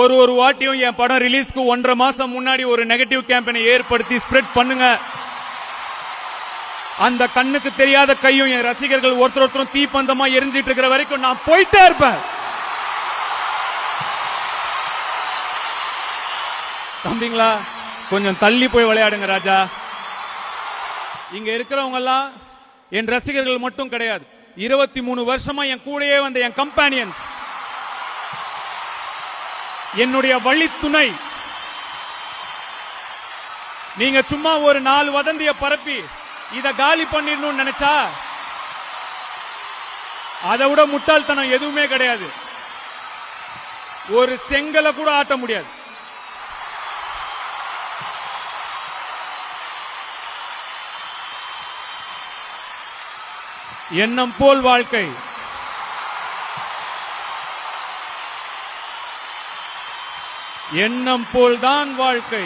ஒரு வாட்டியும் என் படம் ரிலீஸ்க்கு 1.5 மாசம் முன்னாடி ஒரு நெகட்டிவ் கேம்பெயினை ஏற்படுத்தி ஸ்ப்ரெட் பண்ணுங்க. அந்த கண்ணுக்கு தெரியாத கையும் என் ரசிகர்கள் ஒருத்தரும் தீப்பந்தமா எரிஞ்சிட்டு இருக்கிற வரைக்கும் நான் போயிட்டே இருப்பேன். தம்பிங்களா, கொஞ்சம் தள்ளி போய் விளையாடுங்க ராஜா. இங்க இருக்கிறவங்க எல்லாம் என் ரசிகர்கள் மட்டும் கிடையாது, 23 வருஷமா என் கூடயே வந்த என் கம்பானியன்ஸ், என்னுடைய வழித்துணை. நீங்க சும்மா ஒரு 4 வதந்திய பரப்பி இத காலி பண்ணிடணும்னு நினைச்சா அதை விட முட்டாள்தனம் எதுவுமே கிடையாது. ஒரு செங்கலை கூட ஆட்ட முடியாது. எண்ணம் போல் வாழ்க்கை. எண்ணம் போல்தான் வாழ்க்கை.